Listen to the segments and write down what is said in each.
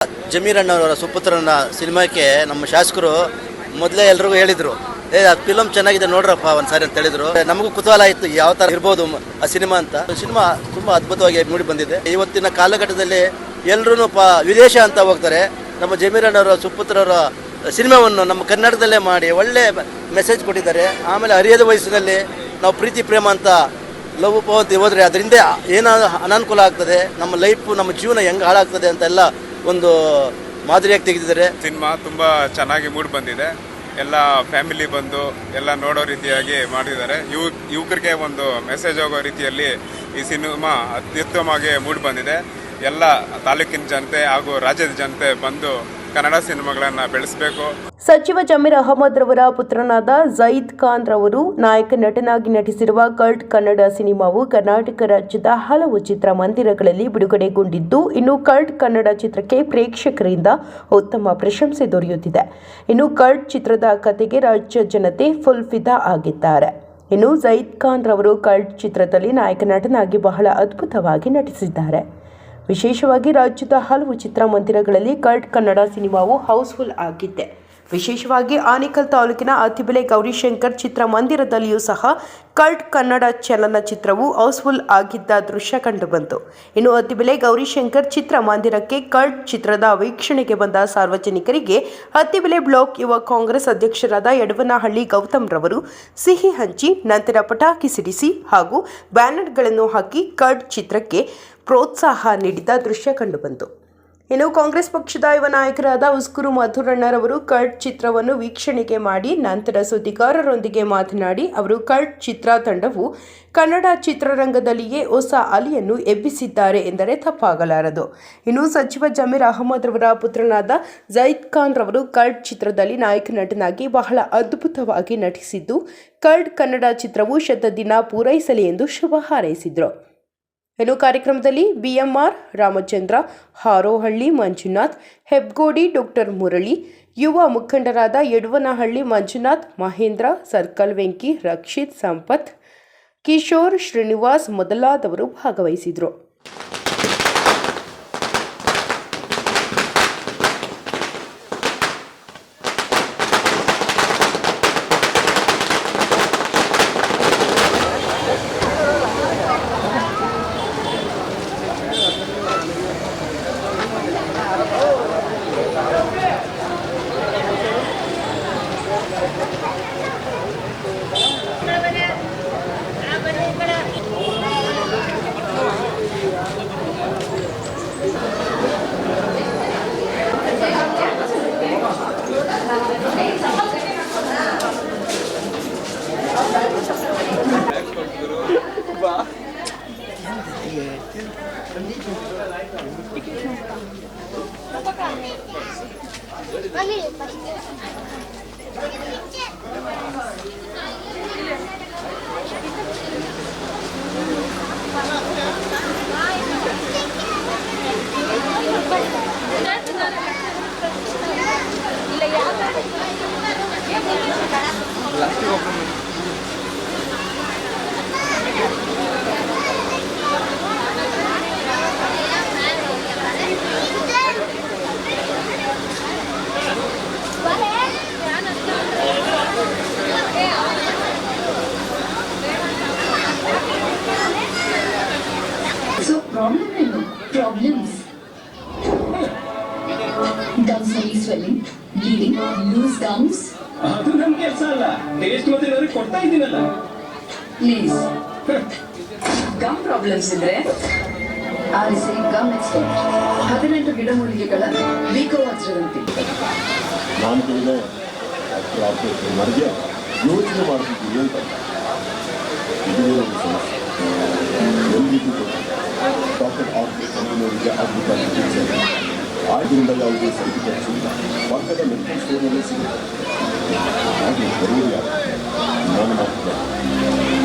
ಜಮೀರಣ್ಣವರ ಸುಪುತ್ರನ ಸಿನಿಮಾಕ್ಕೆ ನಮ್ಮ ಶಾಸಕರು ಮೊದಲೇ ಎಲ್ರಿಗೂ ಹೇಳಿದರು, ಅದು ಫಿಲಮ್ ಚೆನ್ನಾಗಿದೆ ನೋಡ್ರಪ್ಪ ಒಂದ್ಸಾರಿ ಅಂತ ಹೇಳಿದ್ರು. ನಮಗೂ ಕುತೂಹಲ ಇತ್ತು ಯಾವ ಥರ ಇರ್ಬೋದು ಆ ಸಿನಿಮಾ ಅಂತ. ಸಿನಿಮಾ ತುಂಬ ಅದ್ಭುತವಾಗಿ ಮೂಡಿ ಬಂದಿದೆ. ಇವತ್ತಿನ ಕಾಲಘಟ್ಟದಲ್ಲಿ ಎಲ್ಲರೂ ವಿದೇಶ ಅಂತ ಹೋಗ್ತಾರೆ. ನಮ್ಮ ಜಮೀರಣ್ಣವರ ಸುಪುತ್ರರ ಸಿನಿಮಾವನ್ನು ನಮ್ಮ ಕನ್ನಡದಲ್ಲೇ ಮಾಡಿ ಒಳ್ಳೆ ಮೆಸೇಜ್ ಕೊಟ್ಟಿದ್ದಾರೆ. ಆಮೇಲೆ ಹರಿಯದ ವಯಸ್ಸಿನಲ್ಲಿ ನಾವು ಪ್ರೀತಿ ಪ್ರೇಮ ಅಂತ ಲವ್ ಅಂತ ಹೋದರೆ ಅದರಿಂದ ಏನಾದರೂ ಅನಾನುಕೂಲ ಆಗ್ತದೆ, ನಮ್ಮ ಲೈಫು ನಮ್ಮ ಜೀವನ ಹೆಂಗೆ ಹಾಳಾಗ್ತದೆ ಅಂತೆಲ್ಲ ಒಂದು ಮಾದರಿಯಾಗಿ ತೆಗೆದಿದ್ದಾರೆ. ಸಿನಿಮಾ ತುಂಬ ಚೆನ್ನಾಗಿ ಮೂಡಿ ಬಂದಿದೆ. ಎಲ್ಲ ಫ್ಯಾಮಿಲಿ ಬಂದು ಎಲ್ಲ ನೋಡೋ ರೀತಿಯಾಗಿ ಮಾಡಿದ್ದಾರೆ. ಯುವಕರಿಗೆ ಒಂದು ಮೆಸೇಜ್ ಹೋಗೋ ರೀತಿಯಲ್ಲಿ ಈ ಸಿನಿಮಾ ಅತ್ಯುತ್ತಮವಾಗಿ ಮೂಡಿ ಬಂದಿದೆ. ಎಲ್ಲ ತಾಲೂಕಿನ ಜನತೆ ಹಾಗೂ ರಾಜ್ಯದ ಜನತೆ ಬಂದು ಕನ್ನಡ ಸಿನಿಮಾಗಳನ್ನು ಬೆಳೆಸಬೇಕು. ಸಚಿವ ಜಮೀರ್ ಅಹಮದ್ ರವರ ಪುತ್ರನಾದ ಝೈದ್ ಖಾನ್ ರವರು ನಾಯಕ ನಟನಾಗಿ ನಟಿಸಿರುವ ಕಲ್ಟ್ ಕನ್ನಡ ಸಿನಿಮಾವು ಕರ್ನಾಟಕ ರಾಜ್ಯದ ಹಲವು ಚಿತ್ರಮಂದಿರಗಳಲ್ಲಿ ಬಿಡುಗಡೆಗೊಂಡಿದ್ದು, ಇನ್ನು ಕಲ್ಟ್ ಕನ್ನಡ ಚಿತ್ರಕ್ಕೆ ಪ್ರೇಕ್ಷಕರಿಂದ ಉತ್ತಮ ಪ್ರಶಂಸೆ ದೊರೆಯುತ್ತಿದೆ. ಇನ್ನು ಕಲ್ಟ್ ಚಿತ್ರದ ಕಥೆಗೆ ರಾಜ್ಯ ಜನತೆ ಫುಲ್ ಫಿದಾ ಆಗಿದ್ದಾರೆ. ಇನ್ನು ಝೈದ್ ಖಾನ್ ರವರು ಕಲ್ಟ್ ಚಿತ್ರದಲ್ಲಿ ನಾಯಕ ನಟನಾಗಿ ಬಹಳ ಅದ್ಭುತವಾಗಿ ನಟಿಸಿದ್ದಾರೆ. ವಿಶೇಷವಾಗಿ ರಾಜ್ಯದ ಹಲವು ಚಿತ್ರಮಂದಿರಗಳಲ್ಲಿ ಕಲ್ಟ್ ಕನ್ನಡ ಸಿನಿಮಾವು ಹೌಸ್ಫುಲ್ ಆಗಿದೆ. ವಿಶೇಷವಾಗಿ ಆನೇಕಲ್ ತಾಲೂಕಿನ ಅತ್ತಿಬೆಲೆ ಗೌರಿಶಂಕರ್ ಚಿತ್ರಮಂದಿರದಲ್ಲಿಯೂ ಸಹ ಕಲ್ಟ್ ಕನ್ನಡ ಚಲನಚಿತ್ರವು ಹೌಸ್ಫುಲ್ ಆಗಿದ್ದ ದೃಶ್ಯ ಕಂಡುಬಂತು. ಇನ್ನು ಅತ್ತಿಬೆಲೆ ಗೌರಿಶಂಕರ್ ಚಿತ್ರಮಂದಿರಕ್ಕೆ ಕಲ್ಟ್ ಚಿತ್ರದ ವೀಕ್ಷಣೆಗೆ ಬಂದ ಸಾರ್ವಜನಿಕರಿಗೆ ಅತ್ತಿಬೆಲೆ ಬ್ಲಾಕ್ ಯುವ ಕಾಂಗ್ರೆಸ್ ಅಧ್ಯಕ್ಷರಾದ ಯಡವನಹಳ್ಳಿ ಗೌತಮ್ ರವರು ಸಿಹಿ ಹಂಚಿ ನಂತರ ಪಟಾಕಿ ಸಿಡಿಸಿ ಹಾಗೂ ಬ್ಯಾನರ್ಗಳನ್ನು ಹಾಕಿ ಕಲ್ಟ್ ಚಿತ್ರಕ್ಕೆ ಪ್ರೋತ್ಸಾಹ ನೀಡಿದ ದೃಶ್ಯ ಕಂಡುಬಂತು. ಇನ್ನು ಕಾಂಗ್ರೆಸ್ ಪಕ್ಷದ ಯುವ ನಾಯಕರಾದ ಉಸ್ಕೂರು ಮಧುರಣ್ಣರವರು ಕಲ್ಟ್ ಚಿತ್ರವನ್ನು ವೀಕ್ಷಣೆಗೆ ಮಾಡಿ ನಂತರ ಸುದ್ದಿಗಾರರೊಂದಿಗೆ ಮಾತನಾಡಿ, ಅವರು ಕಲ್ಟ್ ಚಿತ್ರ ತಂಡವು ಕನ್ನಡ ಚಿತ್ರರಂಗದಲ್ಲಿಯೇ ಹೊಸ ಅಲೆಯನ್ನು ಎಬ್ಬಿಸಿದ್ದಾರೆ ಎಂದರೆ ತಪ್ಪಾಗಲಾರದು. ಇನ್ನು ಸಚಿವ ಜಮೀರ್ ಅಹಮದ್ ರವರ ಪುತ್ರನಾದ ಝೈದ್ ಖಾನ್ ರವರು ಕಲ್ಟ್ ಚಿತ್ರದಲ್ಲಿ ನಾಯಕ ನಟನಾಗಿ ಬಹಳ ಅದ್ಭುತವಾಗಿ ನಟಿಸಿದ್ದು, ಕಲ್ಟ್ ಕನ್ನಡ ಚಿತ್ರವು ಶತದಿನ ಪೂರೈಸಲಿ ಎಂದು ಶುಭ ಹಾರೈಸಿದರು. ಇನ್ನು ಕಾರ್ಯಕ್ರಮದಲ್ಲಿ ಬಿಎಂಆರ್ ರಾಮಚಂದ್ರ, ಹಾರೋಹಳ್ಳಿ ಮಂಜುನಾಥ್, ಹೆಬ್ಗೋಡಿ ಡಾಕ್ಟರ್ ಮುರಳಿ, ಯುವ ಮುಖಂಡರಾದ ಯಡವನಹಳ್ಳಿ ಮಂಜುನಾಥ್, ಮಹೇಂದ್ರ, ಸರ್ಕಲ್ ವೆಂಕಿ, ರಕ್ಷಿತ್, ಸಂಪತ್, ಕಿಶೋರ್, ಶ್ರೀನಿವಾಸ್ ಮೊದಲಾದವರು ಭಾಗವಹಿಸಿದರು. Problems. Gums heavy swelling, bleeding, loose gums. ಅದು ನಮ್ಮ ಕೆಲಸ ಅಲ್ಲ, ಟೇಸ್ಟ್ ಮತ್ತೆ ಏನಾದ್ರು ಕೊಡ್ತಾ ಇದ್ದೀನಲ್ಲ. Please. Gum problems ಇದ್ರೆ ಆರಿಸಿ ಗಮ್ ಎಕ್ಸ್ಪರ್ಟ್ 18 ಗಿಡಮೂಲಿಕೆಗಳ ವಿಕೋ ವಜ್ರದಂತಿ. ನಾನು ಕೇಳಿದೆ ಆಪರೇಷನ್ ಮಾಡಿದೆ, ಯೋಚನೆ ಮಾಡ್ತಿದ್ದೀವಿ ಅಂತ. ಇದು ಸಮಸ್ಯೆ ಎಲ್ಲಿಗೂ ಡಾಕ್ಟರ್ ಆಪರೇಷನ್ಗೆ ಅದ್ಭುತ ಚಿಕಿತ್ಸೆ. ಆದ್ದರಿಂದ ಯಾವುದೇ ಸೈಡ್ ಎಫೆಕ್ಟ್ಸ್ ಇಲ್ಲ. ಪಕ್ಕದ ಮೆಡಿಕಲ್ ಸ್ಟೋರ್ನಲ್ಲೇ ಸಿಗುತ್ತೆ. ಹಾಗೆ ಬರುವುದು ಯಾರು ನಾನು ಮಾಡ್ತಿದ್ದೆ.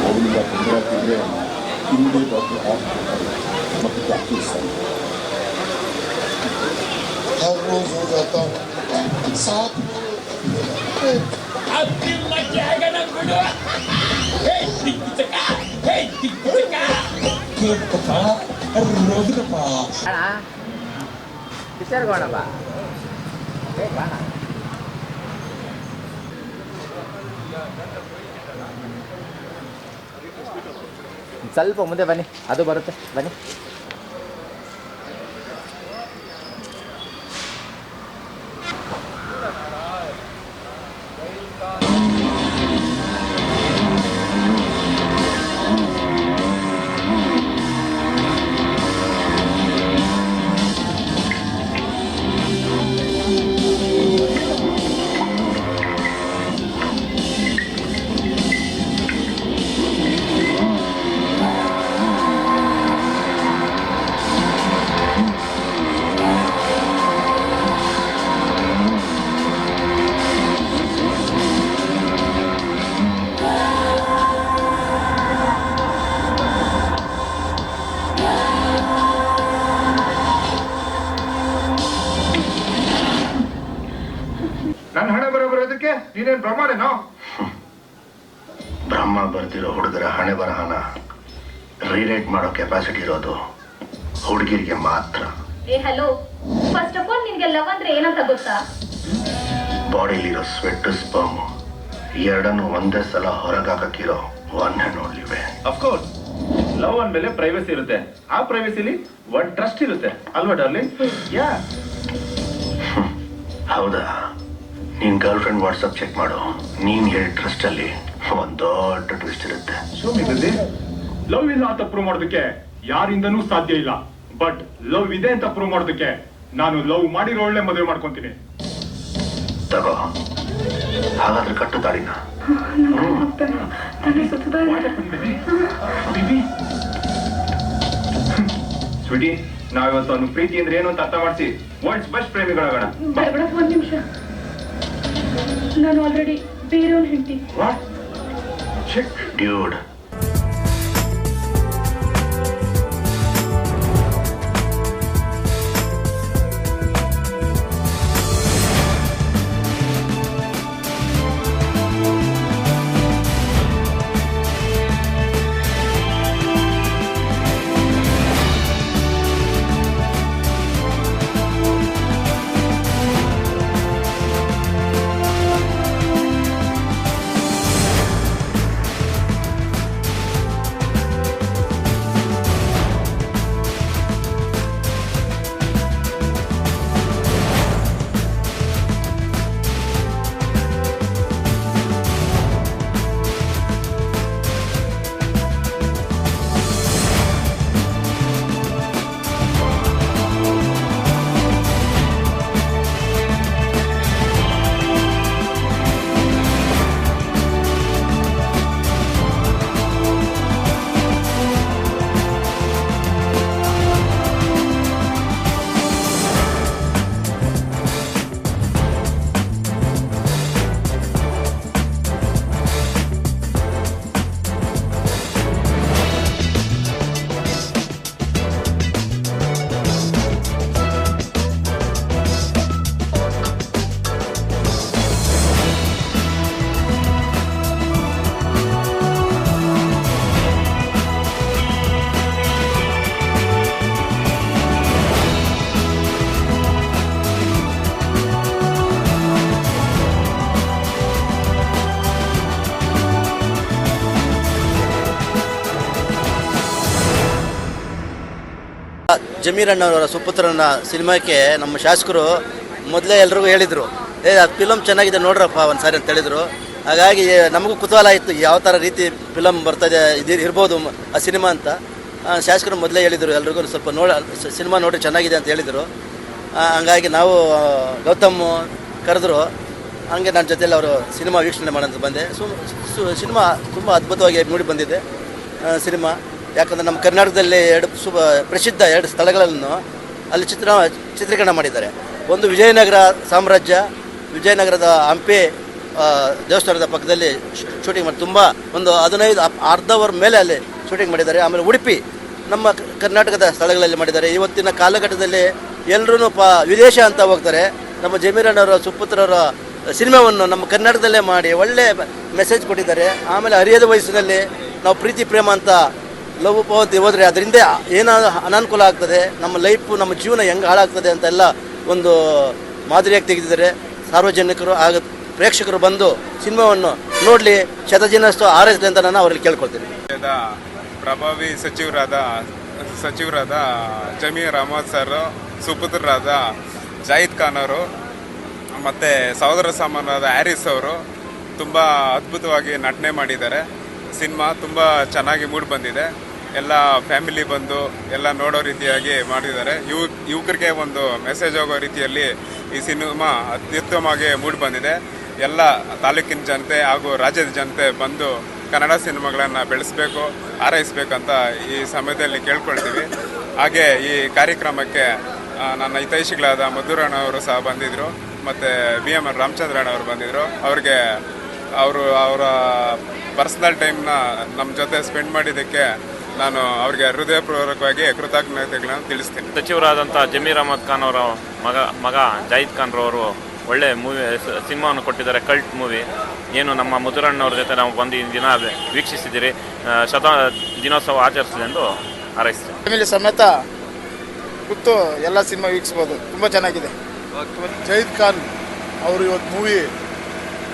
ಅವರಿಂದ ತೊಂದರೆ ಆಗ್ತಿದ್ರೆ ಹಿಂದೆ ಡಾಕ್ಟರ್ ಆಪರೇಷನ್ ಮತ್ತು ಪ್ರಾಕ್ಟೀಸ್ हर रोज हो जाता हूँ 7 अब दिल मच जाएगा ना गुडू. हे टिक-टका, हे टिक-टका. रोज ಸ್ವಲ್ಪ ಮುಂದೆ ಬನ್ನಿ, ಅದು ಬರುತ್ತೆ, ಬನ್ನಿ. ನನ್ನ ಹಣೆ ಬರೋದಕ್ಕೆ ನೀನೇನ್ ಬ್ರಹ್ಮನೇನೋ? ಬ್ರಹ್ಮ ಬರ್ತಿರೋ ಹುಡುಗರ ಹಣೆ ಬರಹನ ರೀರೈಟ್ ಮಾಡೋ ಕೆಪಾಸಿಟಿ ಇರೋದು ಹುಡುಗಿರಿಗೆ ಮಾತ್ರ. ಹಲೋ, ಫಸ್ಟ್ ಆಫ್ ಆಲ್ ನಿನ್ಗೆ ಲವ್ ಅಂದ್ರೆ ಏನಂತ ಗೊತ್ತಾ? ಬಾಡಿಲಿರೋ ಸ್ವೆಟ್ ಸ್ಪರ್ಮ್ ಎರಡನ್ನು ಒಂದೇ ಸಲ ಹೊರಗಾಕಿರೋ ಒನ್ ಹ್ಯಾಂಡ್ ಓನ್ಲಿವೆ. ಅಫ್ಕೋರ್ಸ್ ಲವ್ ಅಂದ್ಮೇಲೆ ಪ್ರೈವಸಿ ಇರುತ್ತೆ. ಆ ಪ್ರೈವಸಿಲಿ ಒನ್ ಟ್ರಸ್ಟ್ ಇರುತ್ತೆ ಅಲ್ವಾ ಡಾರ್ಲಿಂಗ್? ಯಾ. ಹೌದಾ? ನಿನ್ ಗರ್ಲ್ ಫ್ರೆಂಡ್ ವಾಟ್ಸಪ್ ಚೆಕ್ ಮಾಡು. ನೀನ್ ಹೇಳಿ ಟ್ರಸ್ಟ್ ಅಲ್ಲಿ ಒಂದ್ ದೊಡ್ಡ ಟ್ವಿಸ್ಟ್ ಇರುತ್ತೆ. ಲವ್ ಇಲ್ಲ ಅಂತ ಪ್ರೂವ್ ಮಾಡೋದಕ್ಕೆ ಯಾರಿಂದನೂ ಸಾಧ್ಯ ಇಲ್ಲ. ಬಟ್ ಲವ್ ಇದೆ ಅಂತ ಪ್ರೂವ್ ಮಾಡೋದಕ್ಕೆ ನಾನು ಲವ್ ಮಾಡಿರೋ ಒಳ್ಳೆ ಮದುವೆ ಮಾಡ್ಕೊಂತೀನಿ. ತಗೋ, ಹಾಗಾದ್ರೆ ಕಟ್ಟು ತಾಳಿನ. ಸ್ವೀಟಿ, ನಾವಿವತ್ತು ಒಂದು ಪ್ರೀತಿ ಅಂದ್ರೆ ಏನು ಅಂತ ಅರ್ಥ ಮಾಡಿಸಿ ವರ್ಲ್ಡ್ಸ್ ಬೆಸ್ಟ್ ಪ್ರೇಮಿಗಳಾಗೋಣ. ಒಂದ್ ನಿಮಿಷ, ನಾನು ಆಲ್ರೆಡಿ ಬೇರೆಯವ್ನ ಹೆಂಡತಿ. ಡ್ಯೂಡ್, ಜಮೀರ್ ಅಣ್ಣವರ ಸುಪುತ್ರನ ಸಿನಿಮಾಕ್ಕೆ ನಮ್ಮ ಶಾಸಕರು ಮೊದಲೇ ಎಲ್ರಿಗೂ ಹೇಳಿದರು, ಅದು ಫಿಲಮ್ ಚೆನ್ನಾಗಿದೆ ನೋಡ್ರಪ್ಪ ಒಂದು ಸಾರಿ ಅಂತ ಹೇಳಿದರು. ಹಾಗಾಗಿ ನಮಗೂ ಕುತೂಹಲ ಇತ್ತು ಯಾವ ಥರ ರೀತಿ ಫಿಲಮ್ ಬರ್ತದೆ ಇದು ಇರ್ಬೋದು ಆ ಸಿನಿಮಾ ಅಂತ. ಶಾಸಕರು ಮೊದಲೇ ಹೇಳಿದರು ಎಲ್ರಿಗೂ ಸ್ವಲ್ಪ ಸಿನಿಮಾ ನೋಡಿ ಚೆನ್ನಾಗಿದೆ ಅಂತ ಹೇಳಿದರು. ಹಂಗಾಗಿ ನಾವು ಗೌತಮ್ ಕರೆದ್ರು, ಹಂಗೆ ನನ್ನ ಜೊತೆಯಲ್ಲಿ ಅವರು ಸಿನಿಮಾ ವೀಕ್ಷಣೆ ಮಾಡೋಂತ ಬಂದೆ. ಸಿನಿಮಾ ತುಂಬ ಅದ್ಭುತವಾಗಿ ಮೂಡಿ ಬಂದಿದೆ ಸಿನಿಮಾ. ಯಾಕಂದರೆ ನಮ್ಮ ಕರ್ನಾಟಕದಲ್ಲಿ ಪ್ರಸಿದ್ಧ ಎರಡು ಸ್ಥಳಗಳನ್ನು ಅಲ್ಲಿ ಚಿತ್ರೀಕರಣ ಮಾಡಿದ್ದಾರೆ. ಒಂದು ವಿಜಯನಗರ ಸಾಮ್ರಾಜ್ಯ, ವಿಜಯನಗರದ ಹಂಪಿ ದೇವಸ್ಥಾನದ ಪಕ್ಕದಲ್ಲಿ ಶೂಟಿಂಗ್ ಮಾಡಿ ತುಂಬ ಒಂದು 15 ಅರ್ಧ ಅವರ್ ಮೇಲೆ ಅಲ್ಲಿ ಶೂಟಿಂಗ್ ಮಾಡಿದ್ದಾರೆ. ಆಮೇಲೆ ಉಡುಪಿ, ನಮ್ಮ ಕರ್ನಾಟಕದ ಸ್ಥಳಗಳಲ್ಲಿ ಮಾಡಿದ್ದಾರೆ. ಇವತ್ತಿನ ಕಾಲಘಟ್ಟದಲ್ಲಿ ಎಲ್ಲರೂ ವಿದೇಶ ಅಂತ ಹೋಗ್ತಾರೆ. ನಮ್ಮ ಜಮೀರಣ್ಣವರ ಸುಪುತ್ರರ ಸಿನಿಮಾವನ್ನು ನಮ್ಮ ಕರ್ನಾಟಕದಲ್ಲೇ ಮಾಡಿ ಒಳ್ಳೆ ಮೆಸೇಜ್ ಕೊಟ್ಟಿದ್ದಾರೆ. ಆಮೇಲೆ ಹರಿಯದ ವಯಸ್ಸಿನಲ್ಲಿ ನಾವು ಪ್ರೀತಿ ಪ್ರೇಮ ಅಂತ ಲವ್ ಪವತಿ ಹೋದರೆ ಅದರಿಂದ ಏನಾದ್ರು ಅನಾನುಕೂಲ ಆಗ್ತದೆ, ನಮ್ಮ ಲೈಫು ನಮ್ಮ ಜೀವನ ಹೆಂಗೆ ಹಾಳಾಗ್ತದೆ ಅಂತೆಲ್ಲ ಒಂದು ಮಾದರಿಯಾಗಿ ತೆಗೆದಿದ್ದಾರೆ. ಸಾರ್ವಜನಿಕರು ಹಾಗೂ ಪ್ರೇಕ್ಷಕರು ಬಂದು ಸಿನಿಮಾವನ್ನು ನೋಡಲಿ, ಶತದಿನೋತ್ಸವ ಆರೈಸಲಿ ಅಂತ ನಾನು ಅವರಲ್ಲಿ ಕೇಳ್ಕೊಳ್ತೀನಿ. ಪ್ರಭಾವಿ ಸಚಿವರಾದ ಜಮೀರ್ ಅಹಮದ್ ಸರ್, ಸುಪುತ್ರರಾದ ಜಾಹಿದ್ ಖಾನ್ ಅವರು ಮತ್ತು ಸಹೋದರ ಸಮಾನರಾದ ಹ್ಯಾರಿಸ್ ಅವರು ತುಂಬ ಅದ್ಭುತವಾಗಿ ನಟನೆ ಮಾಡಿದ್ದಾರೆ. ಸಿನಿಮಾ ತುಂಬ ಚೆನ್ನಾಗಿ ಮೂಡಿ ಬಂದಿದೆ. ಎಲ್ಲ ಫ್ಯಾಮಿಲಿ ಬಂದು ಎಲ್ಲ ನೋಡೋ ರೀತಿಯಾಗಿ ಮಾಡಿದ್ದಾರೆ. ಯುವಕರಿಗೆ ಒಂದು ಮೆಸೇಜ್ ಹೋಗೋ ರೀತಿಯಲ್ಲಿ ಈ ಸಿನಿಮಾ ಅತ್ಯುತ್ತಮವಾಗಿ ಮೂಡಿ ಬಂದಿದೆ. ಎಲ್ಲ ತಾಲೂಕಿನ ಜನತೆ ಹಾಗೂ ರಾಜ್ಯದ ಜನತೆ ಬಂದು ಕನ್ನಡ ಸಿನಿಮಾಗಳನ್ನು ಬೆಳೆಸಬೇಕು, ಹಾರೈಸಬೇಕಂತ ಈ ಸಮಯದಲ್ಲಿ ಕೇಳ್ಕೊಳ್ತೀವಿ. ಹಾಗೆ ಈ ಕಾರ್ಯಕ್ರಮಕ್ಕೆ ನನ್ನ ಹಿತೈಷಿಗಳಾದ ಮಧುರಣ್ಣ ಅವರು ಸಹ ಬಂದಿದ್ದರು, ಮತ್ತು BM ರಾಮಚಂದ್ರಣ್ಣ ಅವರು ಬಂದಿದ್ದರು. ಅವರ ಪರ್ಸ್ನಲ್ ಟೈಮ್ನ ನಮ್ಮ ಜೊತೆ ಸ್ಪೆಂಡ್ ಮಾಡಿದ್ದಕ್ಕೆ ನಾನು ಅವ್ರಿಗೆ ಹೃದಯಪೂರ್ವಕವಾಗಿ ಕೃತಜ್ಞತೆಗಳನ್ನು ತಿಳಿಸ್ತೀನಿ. ಸಚಿವರಾದಂಥ ಜಮೀರ್ ಅಹಮದ್ ಖಾನ್ ಅವರ ಮಗ ಜಾಹಿದ್ ಖಾನ್ ರವರು ಒಳ್ಳೆ ಸಿನಿಮಾವನ್ನು ಕೊಟ್ಟಿದ್ದಾರೆ, ಕಲ್ಟ್ ಮೂವಿ. ಏನು ನಮ್ಮ ಮಧುರಣ್ಣವ್ರ ಜೊತೆ ನಾವು ಬಂದು ಈ ದಿನ ವೀಕ್ಷಿಸಿದ್ದೀರಿ. ದಿನೋತ್ಸವ ಆಚರಿಸಲಿ ಎಂದು ಹಾರೈಸ್ತೀನಿ. ಫ್ಯಾಮಿಲಿ ಸಮೇತ ಕೂತು ಎಲ್ಲ ಸಿನಿಮಾ ವೀಕ್ಷಿಸ್ಬೋದು, ತುಂಬ ಚೆನ್ನಾಗಿದೆ. ಜಾಹಿದ್ ಖಾನ್ ಅವರು ಇವತ್ತು ಮೂವಿ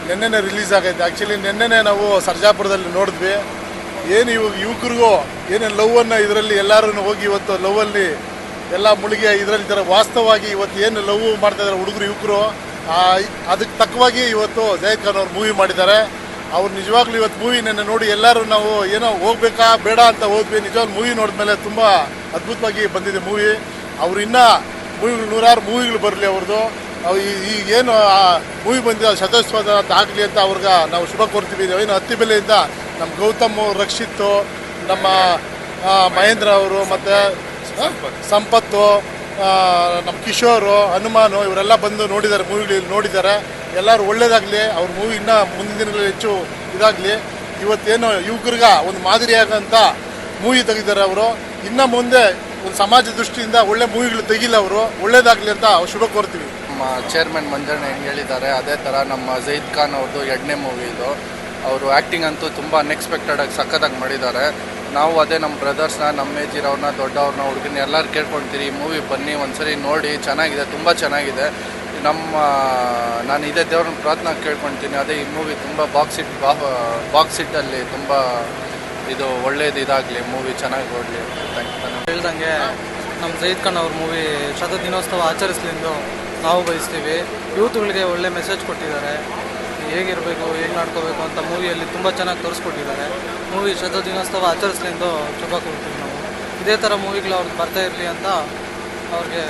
ನಿನ್ನೆನೇ ರಿಲೀಸ್ ಆಗೈತೆ. ಆ್ಯಕ್ಚುಲಿ ನಿನ್ನೆನೇ ನಾವು ಸರ್ಜಾಪುರದಲ್ಲಿ ನೋಡಿದ್ವಿ. ಏನು ಇವಾಗ ಯುವಕರಿಗೂ ಏನೇನು ಲವ್ವನ್ನು ಇದರಲ್ಲಿ ಎಲ್ಲರೂ ಹೋಗಿ ಇವತ್ತು ಲವ್ವಲ್ಲಿ ಎಲ್ಲ ಮುಳುಗಿ ಇದರಲ್ಲಿ ಥರ ವಾಸ್ತವವಾಗಿ ಇವತ್ತು ಏನು ಲವ್ ಮಾಡ್ತಾಯಿದ್ದಾರೆ ಹುಡುಗರು ಯುವಕರು, ಅದಕ್ಕೆ ತಕ್ಕವಾಗಿ ಇವತ್ತು ಜಾಹಿದ್ ಖಾನ್ ಅವ್ರು ಮೂವಿ ಮಾಡಿದ್ದಾರೆ. ಅವ್ರು ನಿಜವಾಗ್ಲೂ ಇವತ್ತು ಮೂವಿ ನೆನ್ನೆ ನೋಡಿ ಎಲ್ಲರೂ ನಾವು ಏನೋ ಹೋಗ್ಬೇಕಾ ಬೇಡ ಅಂತ ಹೋದ್ವಿ. ನಿಜವಾಗ್ಲೂ ಮೂವಿ ನೋಡಿದ್ಮೇಲೆ ತುಂಬ ಅದ್ಭುತವಾಗಿ ಬಂದಿದೆ ಮೂವಿ. ಅವರು ಇನ್ನೂ ಮೂವಿಗಳು ನೂರಾರು ಮೂವಿಗಳು ಬರಲಿ ಅವ್ರದ್ದು. ಈಗೇನು ಮೂವಿ ಬಂದಿದೆ ಶತೋತ್ಸವ ಅಂತ ಆಗಲಿ ಅಂತ ಅವ್ರಿಗೆ ನಾವು ಶುಭ ಕೋರ್ತೀವಿ. ಏನು ಅತ್ತಿ ಬೆಲೆಯಿಂದ ನಮ್ಮ ಗೌತಮ್, ರಕ್ಷಿತ್, ನಮ್ಮ ಮಹೇಂದ್ರ ಅವರು, ಮತ್ತು ಸಂಪತ್ತು, ನಮ್ಮ ಕಿಶೋರು, ಹನುಮಾನು ಇವರೆಲ್ಲ ಬಂದು ನೋಡಿದ್ದಾರೆ, ಮೂವಿಗಳಲ್ಲಿ ನೋಡಿದ್ದಾರೆ. ಎಲ್ಲರೂ ಒಳ್ಳೇದಾಗಲಿ, ಅವ್ರ ಮೂವಿ ಇನ್ನೂ ಮುಂದಿನ ದಿನಗಳಲ್ಲಿ ಹೆಚ್ಚು ಇದಾಗಲಿ. ಇವತ್ತೇನು ಯುವಕರಿಗೆ ಒಂದು ಮಾದರಿಯಾಗಂಥ ಮೂವಿ ತೆಗಿದ್ದಾರೆ ಅವರು. ಇನ್ನು ಮುಂದೆ ಒಂದು ಸಮಾಜ ದೃಷ್ಟಿಯಿಂದ ಒಳ್ಳೆ ಮೂವಿಗಳು ತೆಗಿಲ್ಲ ಅವರು, ಒಳ್ಳೇದಾಗಲಿ ಅಂತ ಶುಭ ಕೋರ್ತೀವಿ. ನಮ್ಮ ಚೇರ್ಮನ್ ಮಂಜಣ್ಣ ಹೆಂಗೆ ಹೇಳಿದ್ದಾರೆ ಅದೇ ಥರ ನಮ್ಮ ಜಾಹಿದ್ ಖಾನ್ ಅವ್ರದ್ದು 2ನೇ ಮೂವಿ ಇದು. ಅವರು ಆ್ಯಕ್ಟಿಂಗ್ ಅಂತೂ ತುಂಬ ಅನ್ಎಕ್ಸ್ಪೆಕ್ಟೆಡಾಗಿ ಸಖತ್ತಾಗಿ ಮಾಡಿದ್ದಾರೆ. ನಾವು ಅದೇ ನಮ್ಮ ಬ್ರದರ್ಸ್ನ, ನಮ್ಮ ಏಜಿರವ್ರನ್ನ, ದೊಡ್ಡವ್ರನ್ನ, ಹುಡುಗನ ಎಲ್ಲರೂ ಕೇಳ್ಕೊಳ್ತೀರಿ, ಈ ಮೂವಿ ಬನ್ನಿ ಒಂದ್ಸರಿ ನೋಡಿ, ಚೆನ್ನಾಗಿದೆ, ತುಂಬ ಚೆನ್ನಾಗಿದೆ. ನಾನು ಇದೇ ದೇವ್ರನ್ನ ಪ್ರಾರ್ಥನೆ ಕೇಳ್ಕೊಳ್ತೀನಿ. ಅದೇ ಈ ಮೂವಿ ತುಂಬ ಬಾಕ್ಸ್ ಹಿಟ್ಟಲ್ಲಿ ತುಂಬ ಇದು ಒಳ್ಳೇದು ಇದಾಗಲಿ, ಮೂವಿ ಚೆನ್ನಾಗಿ ಓಡಲಿ. ಹೇಳ್ದಂಗೆ ನಮ್ಮ ಜಾಹಿದ್ ಖಾನ್ ಅವ್ರ ಮೂವಿ ಶತದಿನೋತ್ಸವ ಆಚರಿಸ್ಲೆಂದು ನಾವು ಬಯಸ್ತೀವಿ. ಯೂತ್ಗಳಿಗೆ ಒಳ್ಳೆ ಮೆಸೇಜ್ ಕೊಟ್ಟಿದ್ದಾರೆ, ಹೇಗಿರಬೇಕು, ಹೇಗೆ ನಡ್ಕೋಬೇಕು ಅಂತ ಮೂವಿಯಲ್ಲಿ ತುಂಬ ಚೆನ್ನಾಗಿ ತೋರಿಸ್ಕೊಟ್ಟಿದ್ದಾರೆ. ಮೂವಿ ಶತದಿನೋತ್ಸವ ಆಚರಿಸ್ಲೆಂದು ಶುಭ ಕೋರ್ತೀವಿ ನಾವು. ಇದೇ ಥರ ಮೂವಿಗಳು ಅವ್ರಿಗೆ ಬರ್ತಾ ಇರಲಿ ಅಂತ ಅವ್ರಿಗೆ